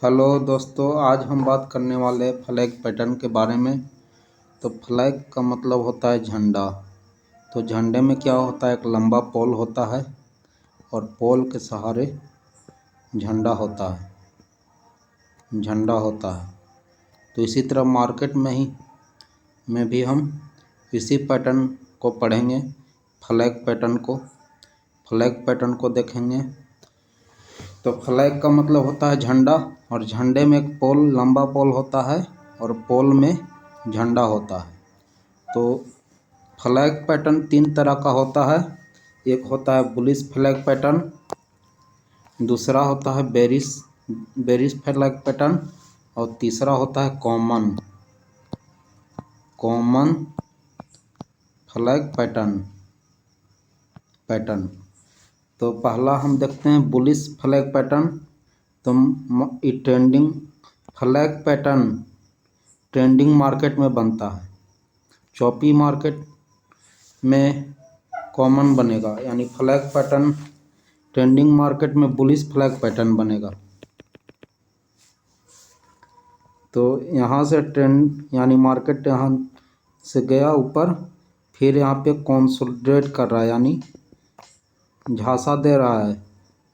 Hello दोस्तों, आज हम बात करने वाले हैं फ्लैग पैटर्न के बारे में। तो फ्लैग का मतलब होता है झंडा। तो झंडे में क्या होता है, एक लंबा पोल होता है और पोल के सहारे झंडा होता है। तो इसी तरह मार्केट में भी हम इसी पैटर्न को पढ़ेंगे, फ्लैग पैटर्न को देखेंगे। तो फ्लैग का मतलब होता है झंडा, और झंडे में एक लंबा पोल होता है और पोल में झंडा होता है। तो फ्लैग पैटर्न 3 तरह का होता है। एक होता है बुलिश फ्लैग पैटर्न, दूसरा होता है बेरिश फ्लैग पैटर्न, और तीसरा होता है कॉमन फ्लैग पैटर्न। तो पहला हम देखते हैं बुलिश फ्लैग पैटर्न। तो फ्लैग पैटर्न ट्रेंडिंग मार्केट में बनता है, चॉपी मार्केट में कॉमन बनेगा, यानी फ्लैग पैटर्न ट्रेंडिंग मार्केट में बुलिश फ्लैग पैटर्न बनेगा। तो यहाँ से ट्रेंड यानी मार्केट यहाँ से गया ऊपर, फिर यहाँ पे कंसोलिडेट कर रहा है, यानी झांसा दे रहा है।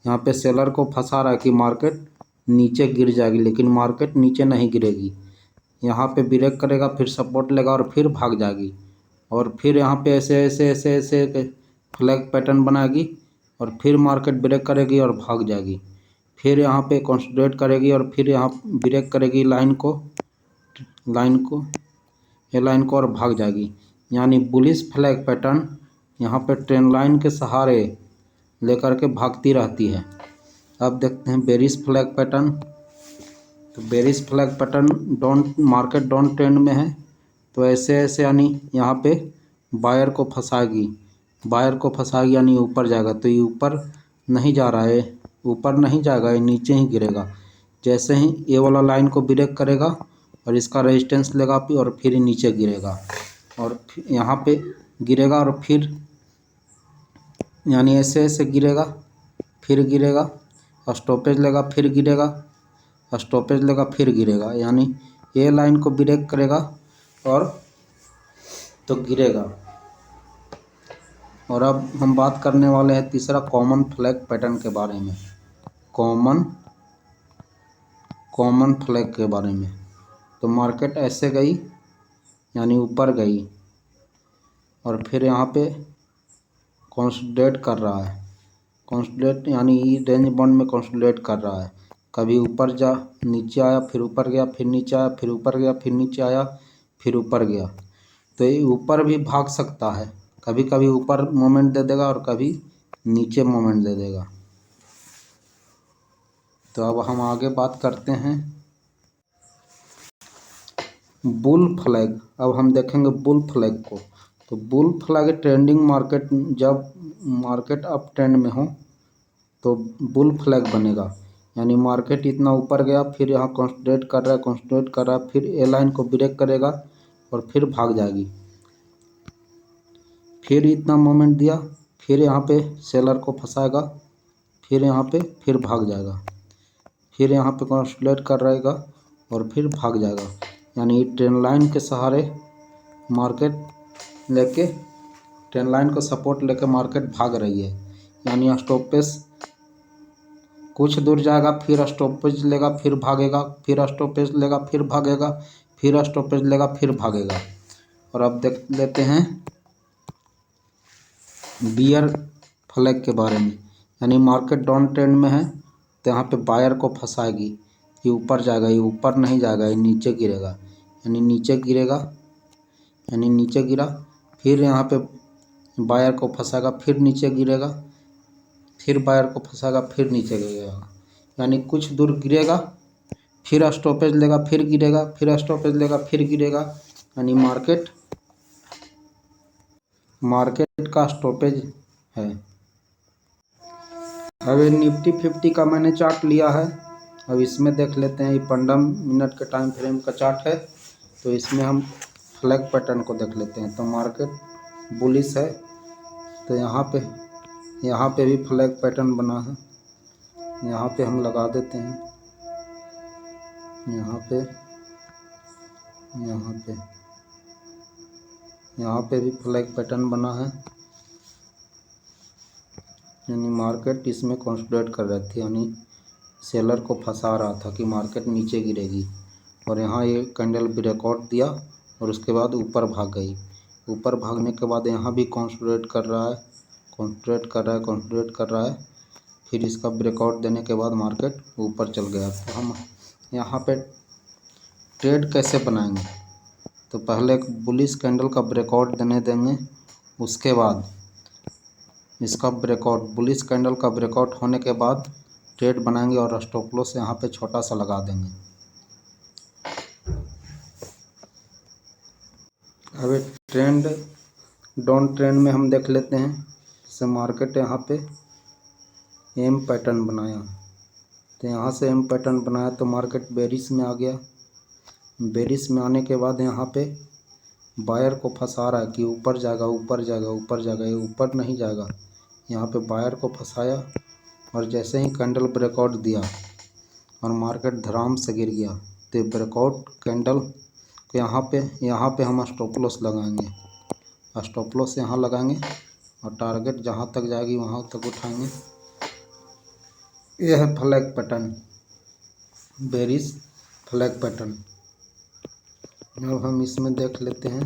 यहाँ पे सेलर को फंसा रहा है कि मार्केट नीचे गिर जाएगी, लेकिन मार्केट नीचे नहीं गिरेगी। यहाँ पे ब्रेक करेगा, फिर सपोर्ट लेगा और फिर भाग जाएगी, और फिर यहाँ पे ऐसे ऐसे ऐसे ऐसे फ्लैग पैटर्न बनाएगी, और फिर मार्केट ब्रेक करेगी और भाग जाएगी। फिर यहाँ पे कंसोलिडेट करेगी और फिर यहाँ ब्रेक करेगी लाइन को और भाग जाएगी। यानी बुलिश फ्लैग पैटर्न यहाँ पे ट्रेंड लाइन के सहारे लेकर के भागती रहती है। अब देखते हैं बेरिश फ्लैग पैटर्न। तो bearish flag pattern market down trend में है, तो ऐसे ऐसे यानी यहाँ पे बायर को फंसाएगी यानी ऊपर जाएगा। तो ये ऊपर नहीं जा रहा है, ऊपर नहीं जाएगा, ये नीचे ही गिरेगा। जैसे ही ये वाला लाइन को ब्रेक करेगा और इसका रेजिस्टेंस लेगा और फिर नीचे गिरेगा, और यहाँ पे गिरेगा, और फिर यानी ऐसे ऐसे गिरेगा, फिर गिरेगा, स्टॉपेज लेगा, फिर गिरेगा, स्टॉपेज लेगा, फिर गिरेगा। यानी ये लाइन को ब्रेक करेगा और तो गिरेगा। और अब हम बात करने वाले हैं तीसरा कॉमन फ्लैग पैटर्न के बारे में। कॉमन फ्लैग के बारे में। तो मार्केट ऐसे गई, यानी ऊपर गई, और फिर यहाँ पे कंसोलिडेट कर रहा है। कंसोलिडेट यानी रेंज बाउंड में कंसोलिडेट कर रहा है। कभी ऊपर नीचे आया, फिर ऊपर गया, फिर नीचे आया, फिर ऊपर गया, फिर नीचे आया, फिर ऊपर गया। तो ये ऊपर भी भाग सकता है, कभी कभी ऊपर मोमेंट दे देगा और कभी नीचे मोमेंट दे देगा। तो अब हम आगे बात करते हैं बुल फ्लैग। अब हम देखेंगे बुल फ्लैग को। तो बुल फ्लैग ट्रेंडिंग मार्केट, जब मार्केट अप ट्रेंड में हो तो बुल फ्लैग बनेगा। यानी मार्केट इतना ऊपर गया, फिर यहाँ कंसोलिडेट कर रहा है, फिर ए लाइन को ब्रेक करेगा और फिर भाग जाएगी। फिर इतना मोमेंट दिया, फिर यहाँ पे सेलर को फंसाएगा, फिर यहाँ पे फिर भाग जाएगा, फिर यहाँ पे कंसोलिडेट कर रहेगा और फिर भाग जाएगा। यानी ट्रेंड लाइन के सहारे मार्केट लेके, ट्रेंड लाइन को सपोर्ट लेके मार्केट भाग रही है। यानी स्टॉपेज कुछ दूर जाएगा, फिर स्टॉपेज लेगा, फिर भागेगा, फिर स्टॉपेज लेगा, फिर भागेगा, फिर स्टॉपेज लेगा, फिर भागेगा। और अब देख लेते हैं बियर फ्लैग के बारे में। यानी मार्केट डाउन ट्रेंड में है, तो यहाँ पे बायर को फंसाएगी, ये ऊपर जाएगा, ये ऊपर नहीं जाएगा, ये नीचे गिरेगा। यानी नीचे गिरेगा, यानी नीचे गिरा, फिर यहाँ पे बायर को फंसाएगा, फिर नीचे गिरेगा, फिर बायर को फंसाएगा, फिर नीचे गिरेगा। यानी कुछ दूर गिरेगा, फिर स्टॉपेज लेगा, फिर गिरेगा, फिर स्टॉपेज लेगा, फिर गिरेगा। यानी मार्केट का स्टॉपेज है। अब ये निफ्टी 50 का मैंने चार्ट लिया है। अब इसमें देख लेते हैं, ये 15 मिनट के टाइम फ्रेम का चार्ट है। तो इसमें हम फ्लैग पैटर्न को देख लेते हैं। तो मार्केट बुलिश है, तो यहाँ पे भी फ्लैग पैटर्न बना है। यहाँ पे हम लगा देते हैं, यहाँ पे यहाँ पे भी फ्लैग पैटर्न बना है, यानी मार्केट इसमें कंसोलिडेट कर रही थी, यानी सेलर को फंसा रहा था कि मार्केट नीचे गिरेगी। और यहाँ ये कैंडल ब्रेकआउट दिया और उसके बाद ऊपर भाग गई। ऊपर भागने के बाद यहाँ भी कंसोलिडेट कर रहा है। फिर इसका ब्रेकआउट देने के बाद मार्केट ऊपर चल गया। तो हम यहाँ पे ट्रेड कैसे बनाएंगे, तो पहले एक बुलिश कैंडल का ब्रेकआउट देंगे, उसके बाद इसका बुलिश कैंडल का ब्रेकआउट होने के बाद ट्रेड बनाएंगे और स्टॉप लॉस यहाँ पे छोटा सा लगा देंगे। अब ट्रेंड डाउन ट्रेंड में हम देख लेते हैं। जैसे मार्केट यहाँ पे एम पैटर्न बनाया, तो यहाँ से एम पैटर्न बनाया तो मार्केट बेरिश में आ गया। बेरिश में आने के बाद यहाँ पे बायर को फंसा रहा है कि ऊपर जाएगा, ये ऊपर नहीं जाएगा। यहाँ पे बायर को फंसाया और जैसे ही कैंडल ब्रेकआउट दिया और मार्केट धड़ाम से गिर गया, तो ब्रेकआउट कैंडल को यहाँ पे हम स्टॉप लॉस लगाएंगे। स्टॉप लॉस यहाँ लगाएंगे और टारगेट जहाँ तक जाएगी वहाँ तक उठाएंगे। यह है flag pattern, bearish flag pattern. अब हम इसमें देख लेते हैं,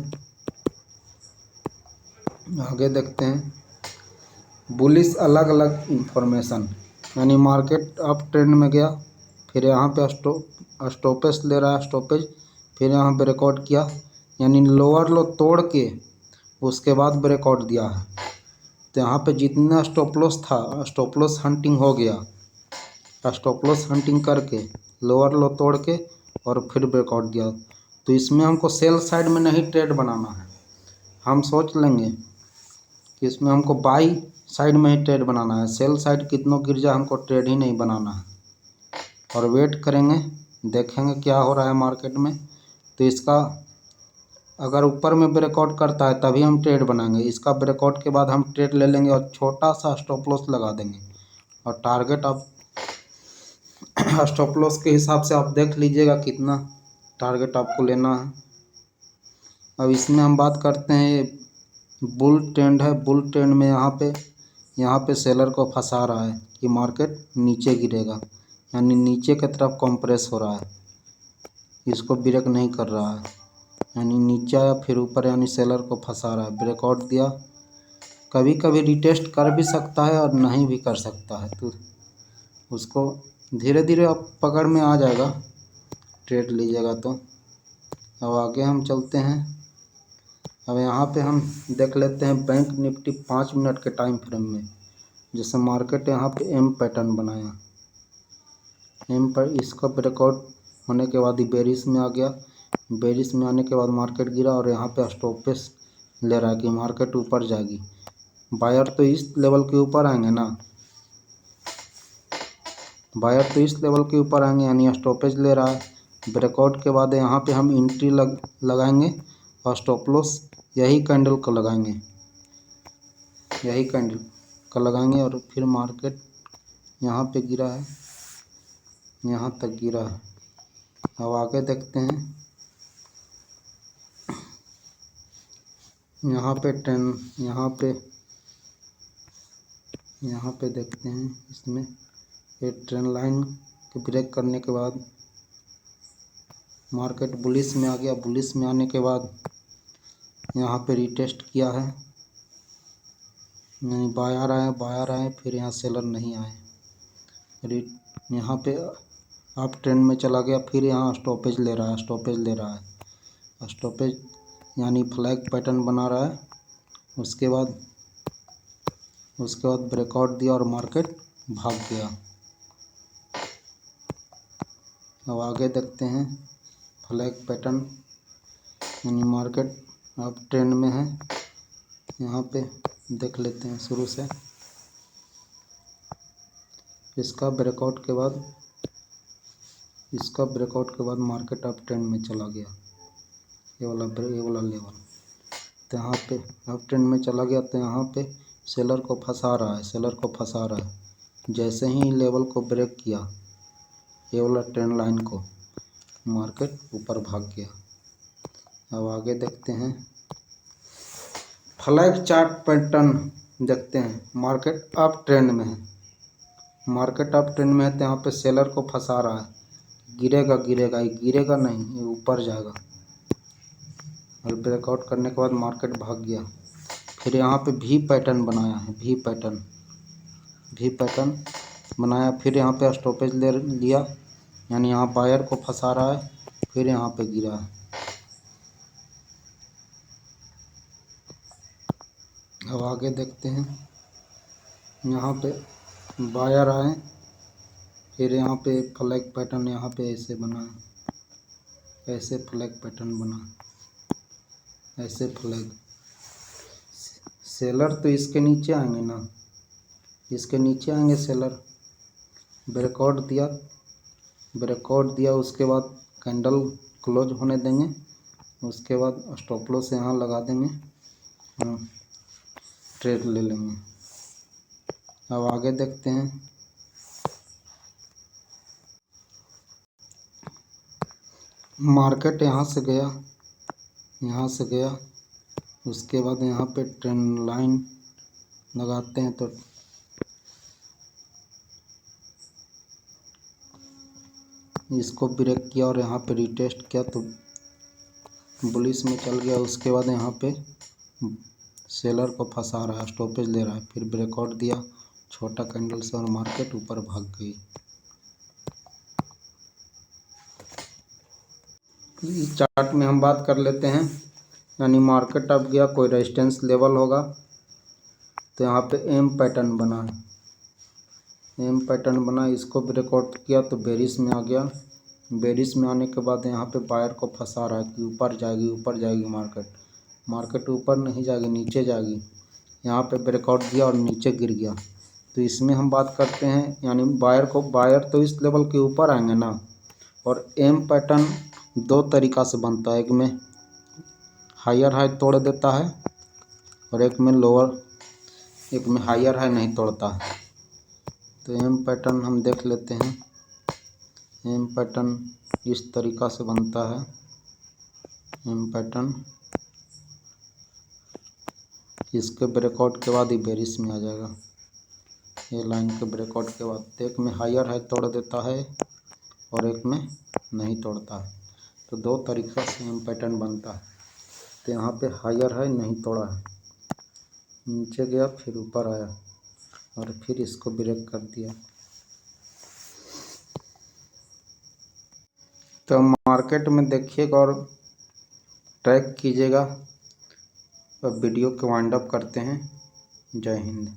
आगे देखते हैं बुलिश अलग अलग इंफॉर्मेशन, यानी मार्केट अप ट्रेंड में गया, फिर यहाँ पे स्टॉपेज ले रहा है, फिर यहाँ ब्रेकआउट किया, यानी लोअर लो तोड़ के उसके बाद ब्रेकआउट दिया है। तो यहाँ पे जितना स्टॉप लॉस था, स्टॉप लॉस हंटिंग हो गया। स्टॉप लॉस हंटिंग करके लोअर लो तोड़ के और फिर ब्रेकआउट दिया। तो इसमें हमको सेल साइड में नहीं ट्रेड बनाना है। हम सोच लेंगे कि इसमें हमको बाई साइड में ही ट्रेड बनाना है। सेल साइड कितनों गिर जाए हमको ट्रेड ही नहीं बनाना है। और वेट करेंगे, देखेंगे क्या हो रहा है मार्केट में। तो इसका अगर ऊपर में ब्रेकआउट करता है तभी हम ट्रेड बनाएंगे। इसका ब्रेकआउट के बाद हम ट्रेड ले लेंगे और छोटा सा स्टॉप लॉस लगा देंगे। और टारगेट आप स्टॉप लॉस के हिसाब से आप देख लीजिएगा कितना टारगेट आपको लेना है। अब इसमें हम बात करते हैं बुल ट्रेंड है। बुल ट्रेंड में यहाँ पे सेलर को फंसा रहा है कि मार्केट नीचे गिरेगा, यानी नीचे की तरफ कंप्रेस हो रहा है, इसको ब्रेक नहीं कर रहा है, यानी नीचे या फिर ऊपर, यानी सेलर को फंसा रहा है। ब्रेकआउट दिया, कभी कभी रिटेस्ट कर भी सकता है और नहीं भी कर सकता है। तो उसको धीरे धीरे आप पकड़ में आ जाएगा, ट्रेड लीजिएगा तो। अब आगे हम चलते हैं। अब यहाँ पे हम देख लेते हैं बैंक निफ्टी 5 मिनट के टाइम फ्रेम में। जैसे मार्केट यहाँ पे एम पैटर्न बनाया, एम पर इसका ब्रेकआउट होने के बाद ही बेरिश में आ गया। बेरिश में आने के बाद मार्केट गिरा और यहाँ पे स्टॉपेज ले रहा है कि मार्केट ऊपर जाएगी। बायर तो इस लेवल के ऊपर आएंगे ना, बायर तो इस लेवल के ऊपर आएंगे, यानी स्टॉपेज ले रहा है। ब्रेकआउट के बाद यहाँ पे हम एंट्री लगाएंगे और स्टॉप लॉस यही कैंडल को लगाएंगे, और फिर मार्केट यहाँ पे गिरा है, यहाँ तक गिरा है। अब आगे देखते हैं, यहाँ पे देखते हैं। इसमें ये ट्रेंड लाइन के ब्रेक करने के बाद मार्केट बुलिश में आ गया। बुलिश में आने के बाद यहाँ पे रिटेस्ट किया है, यानी बायर आए, फिर यहाँ सेलर नहीं आए। यहाँ पे अप ट्रेंड में चला गया, फिर यहाँ स्टॉपेज ले रहा है, स्टॉपेज यानी फ्लैग पैटर्न बना रहा है। उसके बाद ब्रेकआउट दिया और मार्केट भाग गया। अब आगे देखते हैं फ्लैग पैटर्न, यानी मार्केट अप ट्रेंड में है। यहाँ पे देख लेते हैं शुरू से। इसका ब्रेकआउट के बाद मार्केट अप ट्रेंड में चला गया, ये वाला लेवल। तो यहाँ पे अप ट्रेंड में चला गया, तो यहाँ पे सेलर को फंसा रहा है। जैसे ही लेवल को ब्रेक किया, ये वाला ट्रेंड लाइन को, मार्केट ऊपर भाग गया। अब आगे देखते हैं फ्लैग चार्ट पैटर्न देखते हैं। मार्केट अप ट्रेंड में है, मार्केट अप ट्रेंड में है तो यहाँ पे सेलर को फंसा रहा है। गिरेगा गिरेगा, ये गिरेगा नहीं, ये ऊपर जाएगा। और ब्रेकआउट करने के बाद मार्केट भाग गया। फिर यहाँ पे भी पैटर्न बनाया है, भी पैटर्न बनाया। फिर यहाँ पे स्टॉपेज ले लिया, यानी यहाँ बायर को फंसा रहा है। फिर यहाँ पे गिरा है। अब आगे देखते हैं, यहाँ पे बायर आए, फिर यहाँ पे फ्लैग पैटर्न यहाँ पे ऐसे बना है, ऐसे फ्लैग पैटर्न बना, ऐसे फ्लैग। सेलर तो इसके नीचे आएंगे ना, इसके नीचे आएंगे सेलर। ब्रेकआउट दिया, उसके बाद कैंडल क्लोज होने देंगे, उसके बाद स्टॉप लॉस यहाँ लगा देंगे, ट्रेड ले लेंगे। अब आगे देखते हैं, मार्केट यहाँ से गया, उसके बाद यहाँ पे ट्रेंड लाइन लगाते हैं तो इसको ब्रेक किया और यहाँ पे रिटेस्ट किया तो बुलिश में चल गया। उसके बाद यहाँ पे सेलर को फंसा रहा है, स्टॉपेज ले रहा है। फिर ब्रेकआउट दिया छोटा कैंडल से और मार्केट ऊपर भाग गई। इस चार्ट में हम बात कर लेते हैं, यानी मार्केट अब गया, कोई रेजिस्टेंस लेवल होगा तो यहाँ पे एम पैटर्न बना है, एम पैटर्न बना। इसको ब्रेकआउट किया तो बेरिश में आ गया। बेरिश में आने के बाद यहाँ पे बायर को फंसा रहा है कि ऊपर जाएगी मार्केट ऊपर नहीं जाएगी, नीचे जाएगी। यहाँ पे ब्रेकआउट दिया और नीचे गिर गया। तो इसमें हम बात करते हैं, यानी बायर तो इस लेवल के ऊपर आएंगे ना। और एम पैटर्न दो तरीक़ा से बनता है, एक में हायर हाई तोड़ देता है और एक में हायर हाई नहीं तोड़ता है। तो एम पैटर्न हम देख लेते हैं। एम पैटर्न इस तरीक़ा से बनता है। एम पैटर्न इसके ब्रेकआउट के बाद ही बेरिश में आ जाएगा। ये लाइन के ब्रेकआउट के बाद एक में हायर हाई तोड़ देता है और एक में नहीं तोड़ता है। तो दो तरीक़ा से एम पैटर्न बनता है। तो यहाँ पे हायर हाई नहीं तोड़ा है, नीचे गया फिर ऊपर आया और फिर इसको ब्रेक कर दिया। तो मार्केट में देखिएगा और ट्रैक कीजिएगा। अब वीडियो को वाइंड अप करते हैं। जय हिंद।